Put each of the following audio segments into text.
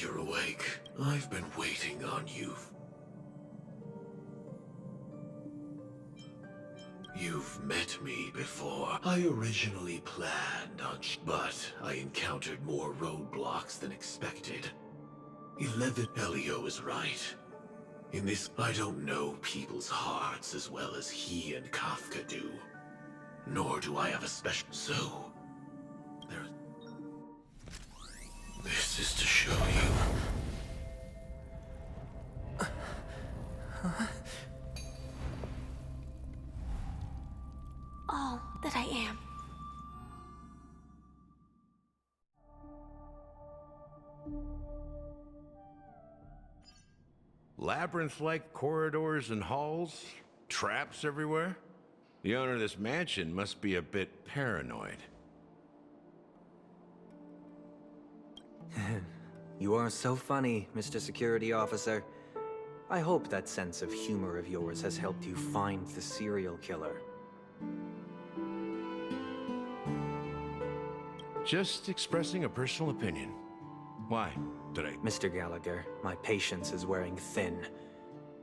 You're awake. I've been waiting on you. You've met me before. I originally planned on but I encountered more roadblocks than expected. 11 Elio is right. In this, I don't know people's hearts as well as he and Kafka do. Nor do I have a special... So... there... This is to show you. All that I am. Labyrinth-like corridors and halls? Traps everywhere? The owner of this mansion must be a bit paranoid. You are so funny, Mr. Security Officer. I hope that sense of humor of yours has helped you find the serial killer. Just expressing a personal opinion. Why? Did I... Mr. Gallagher, my patience is wearing thin.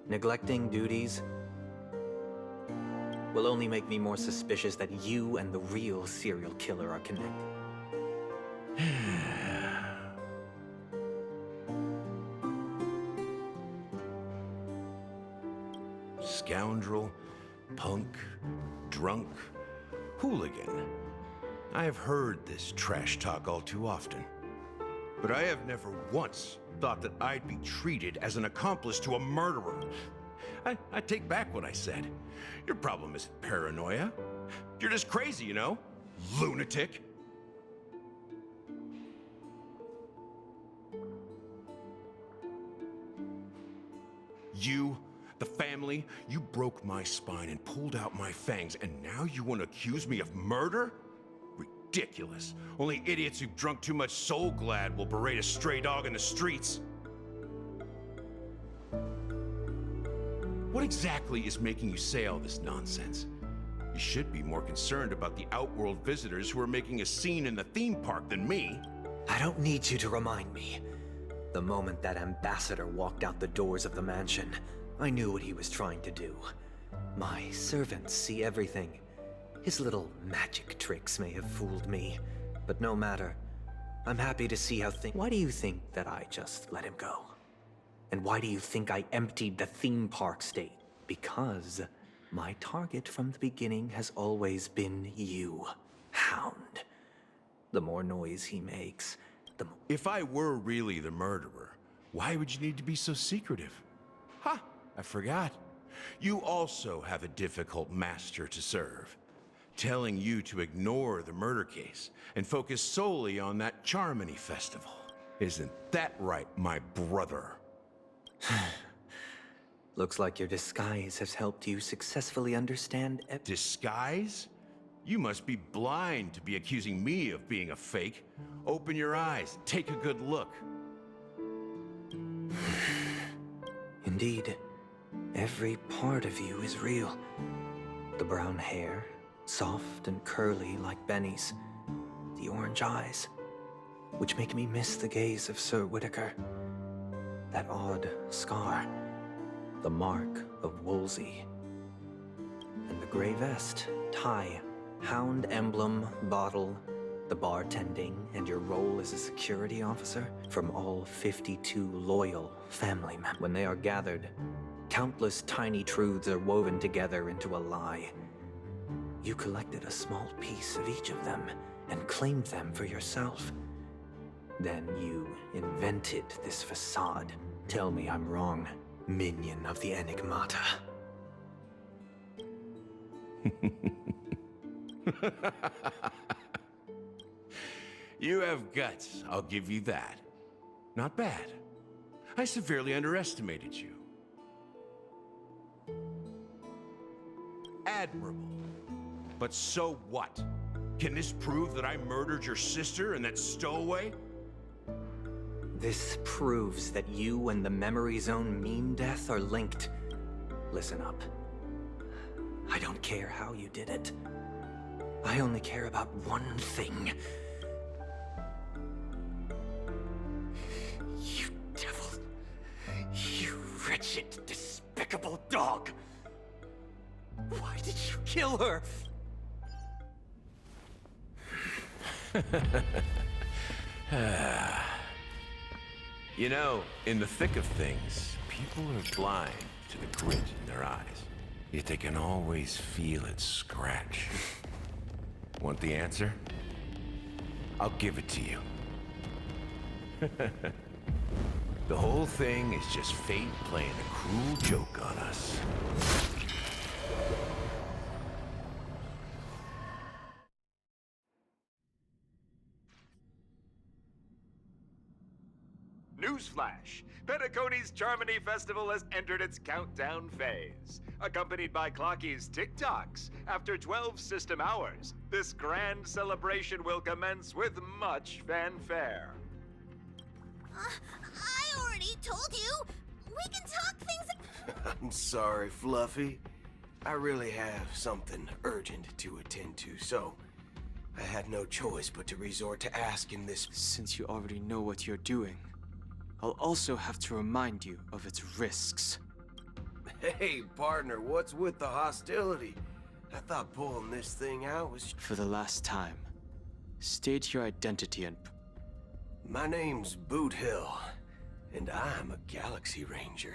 Neglecting duties will only make me more suspicious that you and the real serial killer are connected. Scoundrel, punk, drunk, hooligan. I have heard this trash talk all too often. But I have never once thought that I'd be treated as an accomplice to a murderer. I take back what I said. Your problem isn't paranoia. You're just crazy, you know? Lunatic. You, the family, you broke my spine and pulled out my fangs, and now you want to accuse me of murder? Ridiculous. Only idiots who've drunk too much Soul Glad will berate a stray dog in the streets. What exactly is making you say all this nonsense? You should be more concerned about the Outworld visitors who are making a scene in the theme park than me. I don't need you to remind me. The moment that ambassador walked out the doors of the mansion, I knew what he was trying to do. My servants see everything. His little magic tricks may have fooled me, but no matter. I'm happy to see how things... Why do you think that I just let him go? And why do you think I emptied the theme park state? Because my target from the beginning has always been you, Hound. The more noise he makes, the more... If I were really the murderer, why would you need to be so secretive? Ha! I forgot. You also have a difficult master to serve. Telling you to ignore the murder case and focus solely on that Charmony festival. Isn't that right, my brother? Looks like your disguise has helped you successfully understand Disguise? You must be blind to be accusing me of being a fake. Open your eyes, take a good look. Indeed, every part of you is real. The brown hair, soft and curly like Benny's. The orange eyes, which make me miss the gaze of Sir Whitaker. That odd scar, the mark of Wolsey. And the gray vest, tie, hound emblem, bottle, the bartending, and your role as a security officer from all 52 loyal family members. When they are gathered, countless tiny truths are woven together into a lie. You collected a small piece of each of them and claimed them for yourself. Then you invented this facade. Tell me I'm wrong, minion of the Enigmata. You have guts, I'll give you that. Not bad. I severely underestimated you. Admirable. But so what? Can this prove that I murdered your sister and that stowaway? This proves that you and the Memory Zone meme death are linked. Listen up. I don't care how you did it. I only care about one thing. You wretched, despicable dog! Why did you kill her? You know, in the thick of things, people are blind to the grit in their eyes. Yet they can always feel it scratch. Want the answer? I'll give it to you. The whole thing is just fate playing a cruel joke on us. Newsflash! Penacony's Charmony Festival has entered its countdown phase. Accompanied by Clocky's TikToks, after 12 system hours, this grand celebration will commence with much fanfare. I already told you! We can talk things... I'm sorry, Fluffy. I really have something urgent to attend to, so I had no choice but to resort to asking this. Since you already know what you're doing, I'll also have to remind you of its risks. Hey, partner, what's with the hostility? I thought pulling this thing out was... For the last time, state your identity and... My name's Boot Hill, and I'm a Galaxy Ranger.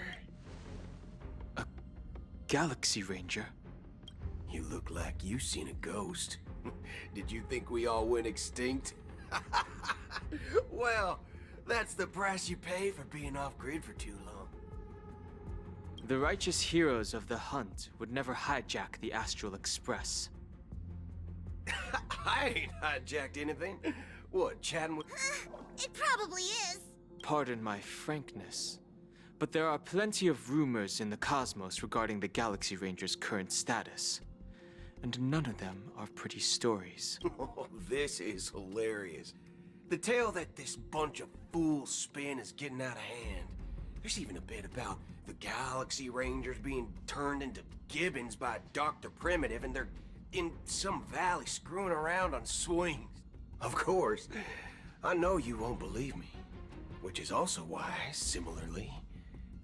A Galaxy Ranger? You look like you seen a ghost. Did you think we all went extinct? Well, that's the price you pay for being off-grid for too long. The righteous heroes of the hunt would never hijack the Astral Express. I ain't hijacked anything. What, chatting with... It probably is. Pardon my frankness, but there are plenty of rumors in the cosmos regarding the Galaxy Ranger's current status. And none of them are pretty stories. Oh, this is hilarious. The tale that this bunch of fools spin is getting out of hand. There's even a bit about the Galaxy Rangers being turned into gibbons by Dr. Primitive, and they're in some valley screwing around on swings. Of course, I know you won't believe me, which is also why, similarly,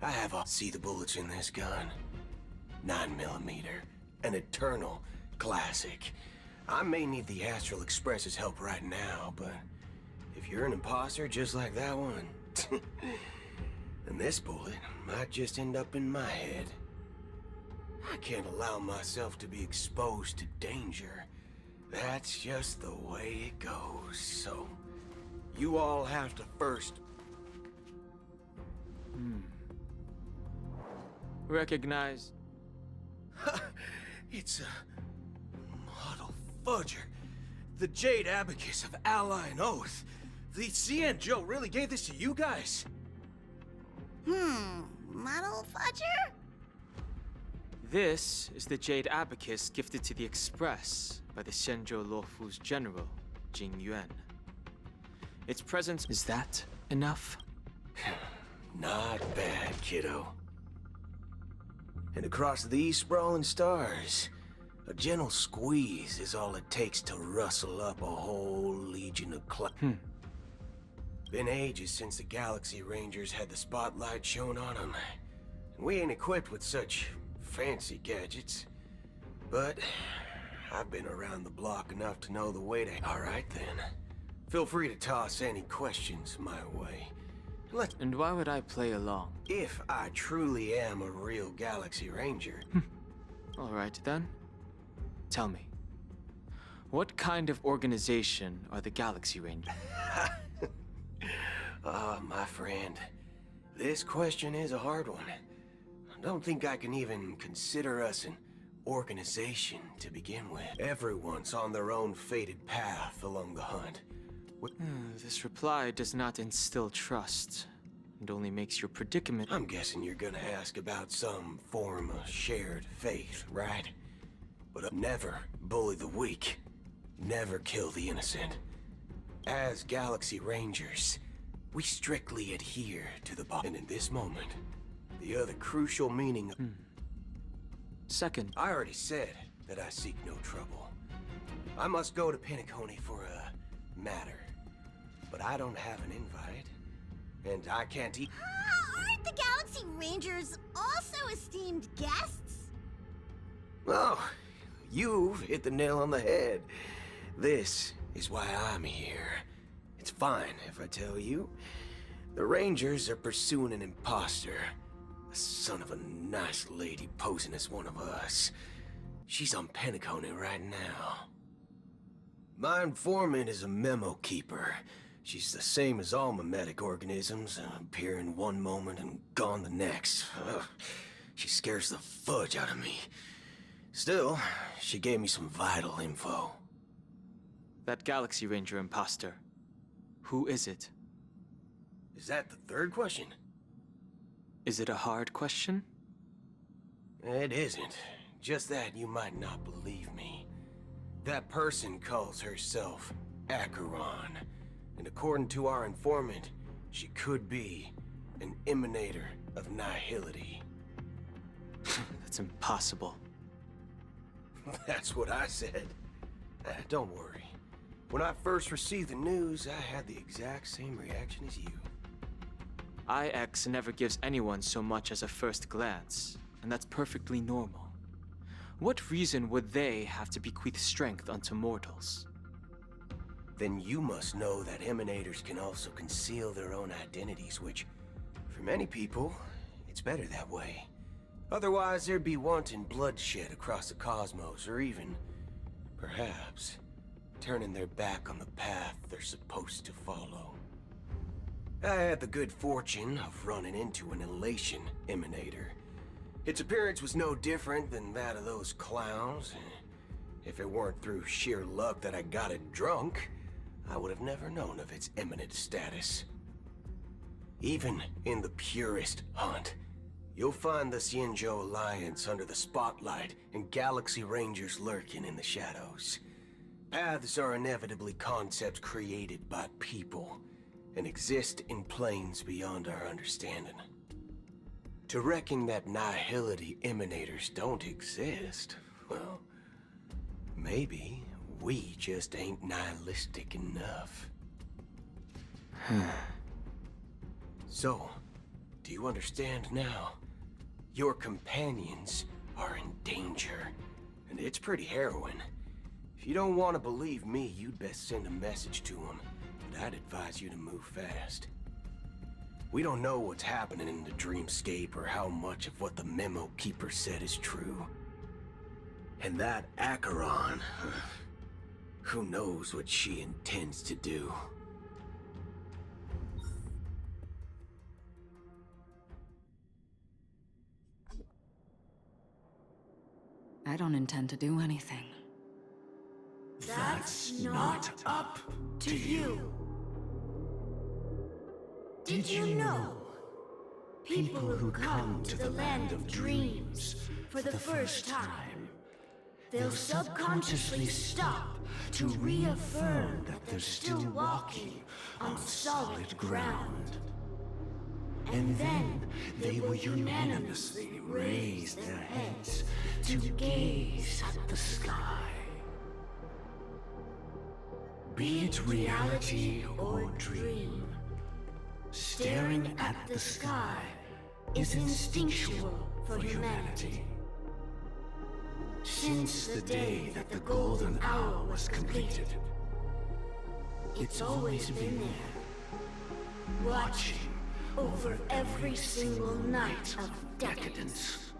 I have a... See the bullets in this gun? 9mm, an eternal classic. I may need the Astral Express's help right now, but if you're an imposter just like that one, then this bullet might just end up in my head. I can't allow myself to be exposed to danger. That's just the way it goes, so you all have to first... Recognize... It's a model fudger. The Jade Abacus of Ally and Oath. The CN Joe really gave this to you guys? Model fudger? This is the Jade Abacus gifted to the Express by the Shenzhou Luofu's general, Jing Yuan. Its presence... Is that enough? Not bad, kiddo. And across these sprawling stars, a gentle squeeze is all it takes to rustle up a whole legion of Been ages since the Galaxy Rangers had the spotlight shown on them. We ain't equipped with such fancy gadgets. But I've been around the block enough to know the way to... All right, then. Feel free to toss any questions my way. And why would I play along? If I truly am a real Galaxy Ranger... All right, then. Tell me, what kind of organization are the Galaxy Rangers? My friend, this question is a hard one. I don't think I can even consider us an organization to begin with. Everyone's on their own fated path along the hunt. This reply does not instill trust, and only makes your predicament... I'm guessing you're gonna ask about some form of shared faith, right? But never bully the weak, never kill the innocent. As Galaxy Rangers, we strictly adhere to the and in this moment, the other crucial meaning of... Second, I already said that I seek no trouble. I must go to Penacony for a matter. But I don't have an invite, and I can't eat... Our the Galaxy Rangers also esteemed guests? Oh, you've hit the nail on the head. This is why I'm here. It's fine if I tell you. The Rangers are pursuing an imposter. A son of a nice lady posing as one of us. She's on Penacony right now. My informant is a memo keeper. She's the same as all mimetic organisms, appearing one moment and gone the next. Ugh. She scares the fudge out of me. Still, she gave me some vital info. That Galaxy Ranger imposter. Who is it? Is that the third question? Is it a hard question? It isn't. Just that you might not believe me. That person calls herself Acheron. And according to our informant, she could be an emanator of nihility. That's impossible. That's what I said. Don't worry. When I first received the news, I had the exact same reaction as you. IX never gives anyone so much as a first glance, and that's perfectly normal. What reason would they have to bequeath strength unto mortals? Then you must know that emanators can also conceal their own identities, which, for many people, it's better that way. Otherwise, there'd be wanton bloodshed across the cosmos, or even, perhaps, turning their back on the path they're supposed to follow. I had the good fortune of running into an elation emanator. Its appearance was no different than that of those clowns. If it weren't through sheer luck that I got it drunk, I would have never known of its eminent status. Even in the purest hunt, you'll find the Xianzhou Alliance under the spotlight and Galaxy Rangers lurking in the shadows. Paths are inevitably concepts created by people and exist in planes beyond our understanding. To reckon that nihility emanators don't exist, well, maybe we just ain't nihilistic enough. So, do you understand now? Your companions are in danger, and it's pretty harrowing. If you don't want to believe me, you'd best send a message to them, but I'd advise you to move fast. We don't know what's happening in the dreamscape or how much of what the memo keeper said is true. And that Acheron, who knows what she intends to do? I don't intend to do anything. That's not up to you. Did you know? People who come to the land of dreams for the first time, they'll subconsciously stop to reaffirm that they're still walking on solid ground. And then they will unanimously raise their heads to gaze at the sky. Be it reality or dream, staring at the sky is instinctual for humanity. Since the day that the golden hour was completed, it's always been there, watching over every single night of decadence.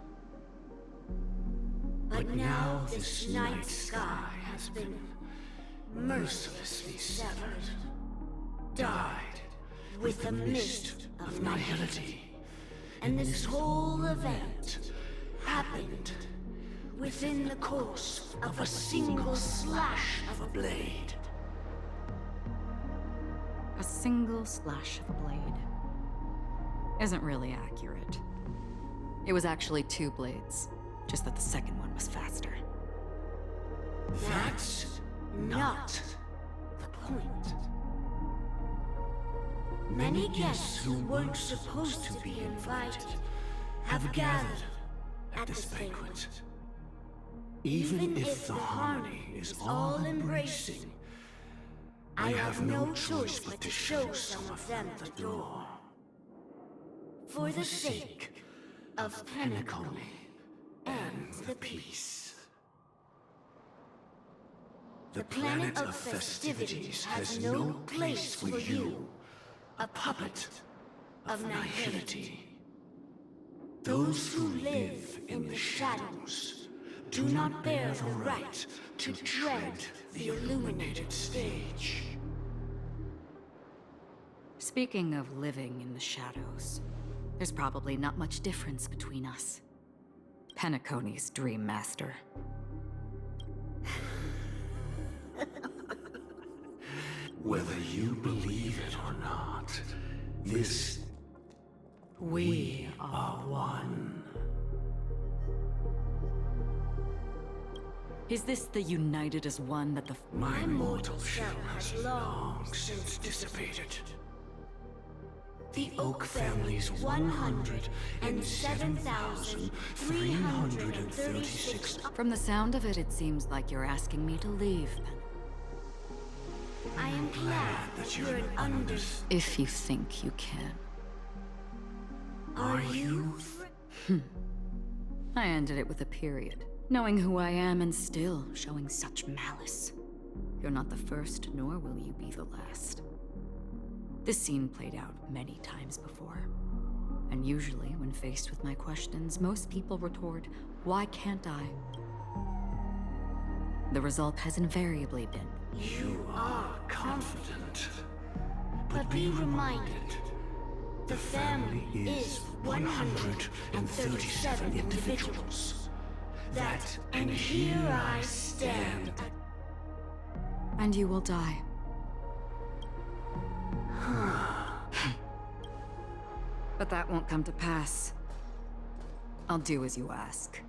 But now this night sky has been mercilessly severed, dyed with the mist of nihility. And this whole event happened within the course of a single slash of a blade. A single slash of a blade isn't really accurate. It was actually 2 blades, just that the second one was faster. That's not the point. Many guests who weren't supposed to be invited have gathered at this banquet. Even if the harmony is all-embracing, I have no choice but to show some of them the door. For the sake of Penacony and the peace. The planet of festivities has no place for you, a puppet of nihility. Those who live in the shadows do not bear the right to tread the illuminated stage. Speaking of living in the shadows, there's probably not much difference between us. Penacony's Dream Master. Whether you believe it or not, we are one. Is this the united as one that the My mortal shell has long since dissipated. The Oak family's 107,336. From the sound of it, it seems like you're asking me to leave, Pen. I am glad that you're an If you think you can. Are you? I ended it with a period. Knowing who I am and still showing such malice. You're not the first, nor will you be the last. This scene played out many times before. And usually, when faced with my questions, most people retort, "Why can't I?" The result has invariably been, You are confident. But be reminded, the family is 137 individuals. And here I stand. and you will die. But that won't come to pass. I'll do as you ask.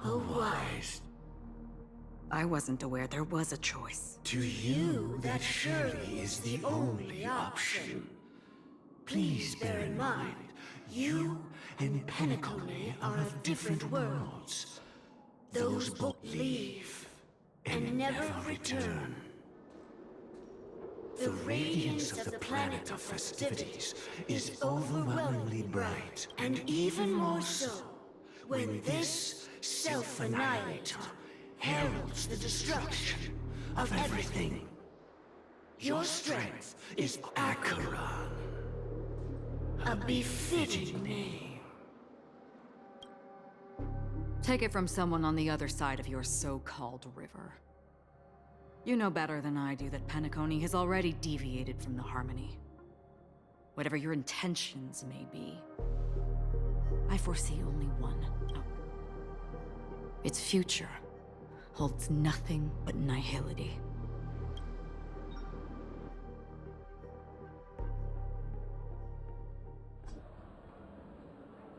Oh, wise. I wasn't aware there was a choice. To you, that surely is the only option. Please bear in mind, you and Penacony are of different worlds. Those both leave and never return. The radiance of the planet of festivities is overwhelmingly bright, and even more so when this self-annihilator heralds the destruction of everything. Your strength is Acheron, a befitting name. Take it from someone on the other side of your so-called river. You know better than I do that Penacony has already deviated from the harmony. Whatever your intentions may be, I foresee only one outcome. Its future holds nothing but nihility.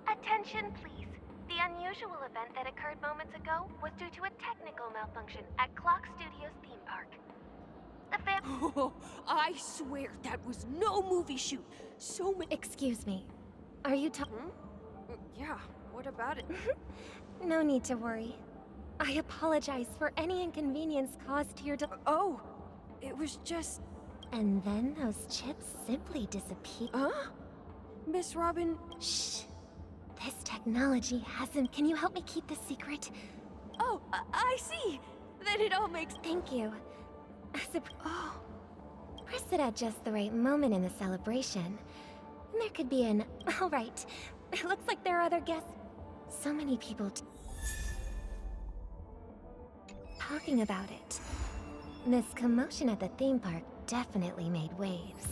Attention, please. The unusual event that occurred moments ago was due to a technical malfunction at Clock Studios theme park. Oh, I swear that was no movie shoot. Excuse me. Are you talking? Yeah, what about it? No need to worry. I apologize for any inconvenience caused to your Oh, it was just... And then those chips simply disappeared. Huh? Miss Robin... Shh. This technology hasn't... Can you help me keep this secret? Oh, I see. Then it all makes... Thank you. Oh. Press it at just the right moment in the celebration. And there could be an... All right. It looks like there are other guests. So many people... talking about it. This commotion at the theme park definitely made waves.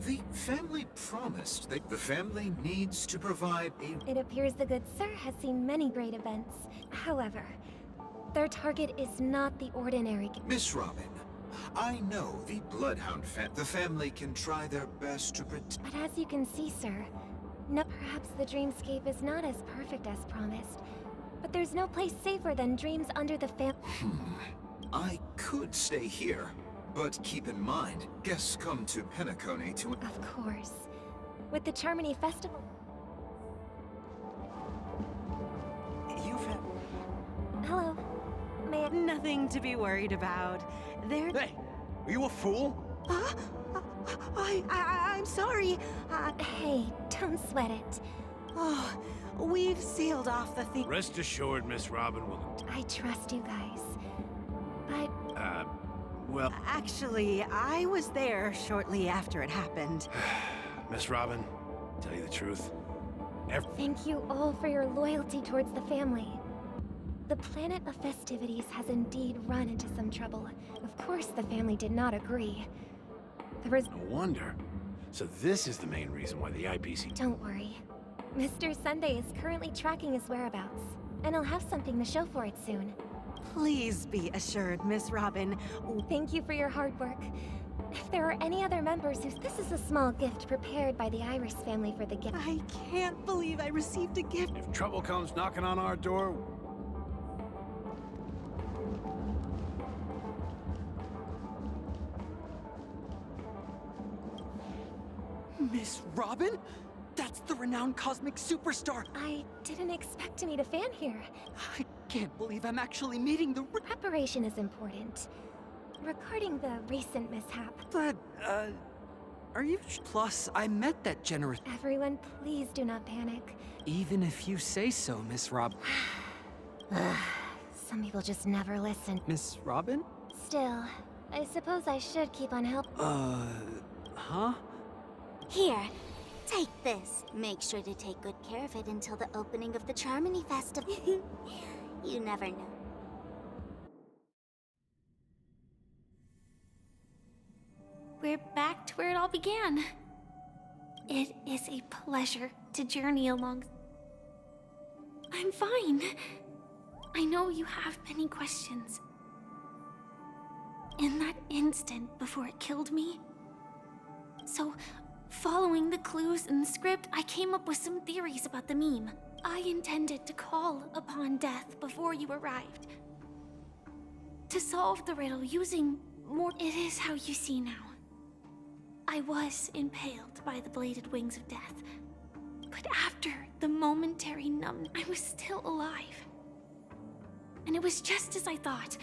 The family promised that the family needs to provide a... It appears the good sir has seen many great events. However, their target is not the ordinary... Miss Robin, I know the Bloodhound the family can try their best to protect... But as you can see, sir, perhaps the dreamscape is not as perfect as promised. But there's no place safer than dreams under the I could stay here, but keep in mind, guests come to Penacony to... Of course. With the Charmony Festival... You've had... Hello. May I... Nothing to be worried about. There... Hey, are you a fool? I'm sorry. Hey, don't sweat it. Oh, we've sealed off the thing. Rest assured, Miss Robin will... I trust you guys. But... well... Actually, I was there shortly after it happened. Miss Robin, tell you the truth, Thank you all for your loyalty towards the family. The planet of festivities has indeed run into some trouble. Of course, the family did not agree. There was... No wonder. So this is the main reason why the IPC... Don't worry. Mr. Sunday is currently tracking his whereabouts, and he'll have something to show for it soon. Please be assured, Miss Robin. Thank you for your hard work. If there are any other members whose... This is a small gift prepared by the Iris family for the gift. I can't believe I received a gift. If trouble comes knocking on our door... Miss Robin? That's the renowned cosmic superstar! I didn't expect to meet a fan here. I can't believe I'm actually meeting the... Preparation is important. Regarding the recent mishap... But, are you... Plus, I met that generous... Everyone, please do not panic. Even if you say so, Miss Rob... Some people just never listen. Miss Robin? Still, I suppose I should keep on helping. Huh? Here, take this. Make sure to take good care of it until the opening of the Charmony Festival. You never know. We're back to where it all began. It is a pleasure to journey along. I'm fine. I know you have many questions. In that instant before it killed me, so following the clues in the script, I came up with some theories about the meme. I intended to call upon death before you arrived. To solve the riddle using more... It is how you see now. I was impaled by the bladed wings of death. But after the momentary numbness, I was still alive. And it was just as I thought.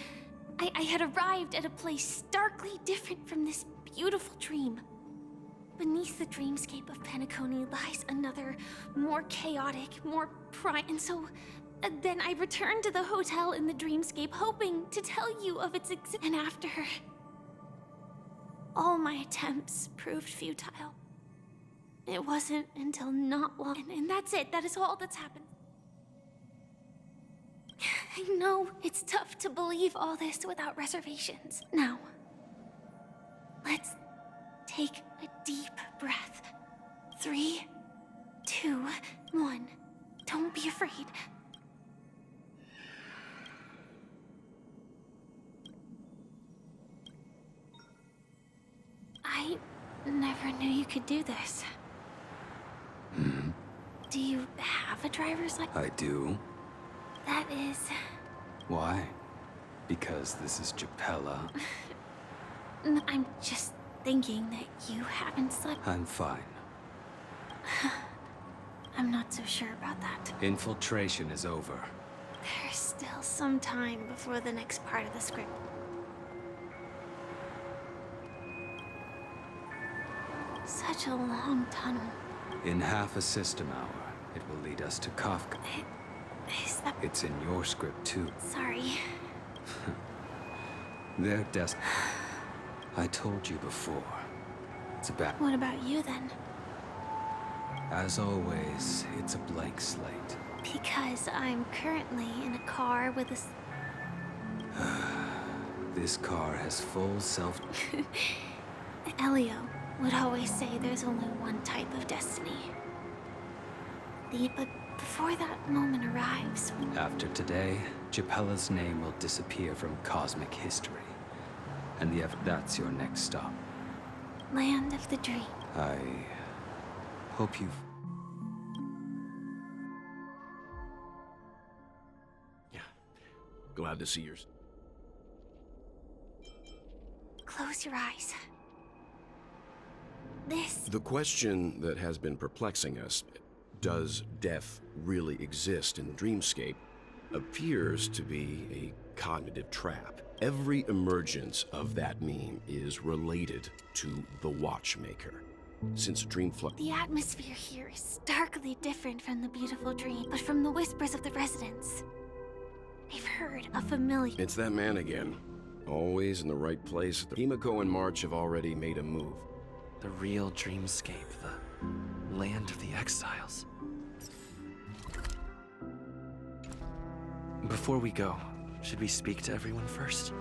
I had arrived at a place starkly different from this beautiful dream. Beneath the dreamscape of Penacony lies another, more chaotic, more and so... then I returned to the hotel in the dreamscape, hoping to tell you of its and after... all my attempts proved futile. It wasn't until not long... And that's it, that is all that's happened. I know it's tough to believe all this without reservations. Now, let's take a deep breath. 3, 2, 1. Don't be afraid. I never knew you could do this. Do you have a driver's license? I do. That is... Why? Because this is Japella. I'm just thinking that you haven't slept. I'm fine. I'm not so sure about that. Infiltration is over. There's still some time before the next part of the script. Such a long tunnel. In half a system hour, it will lead us to Kafka. Is that... It's in your script, too. Sorry. They're desperate. I told you before. It's about... What about you, then? As always, it's a blank slate. Because I'm currently in a car with a... This car has full self... Elio would always say there's only one type of destiny. But before that moment arrives... After today, Japella's name will disappear from cosmic history. And that's your next stop. Land of the Dream. I hope you've... Yeah. Glad to see yours. Close your eyes. This... The question that has been perplexing us, does death really exist in the dreamscape, appears to be a cognitive trap. Every emergence of that meme is related to the Watchmaker. Since Dreamflux... The atmosphere here is starkly different from the beautiful dream, but from the whispers of the residents. I've heard a familiar... It's that man again. Always in the right place. The Himiko and March have already made a move. The real dreamscape, the land of the exiles. Before we go, should we speak to everyone first?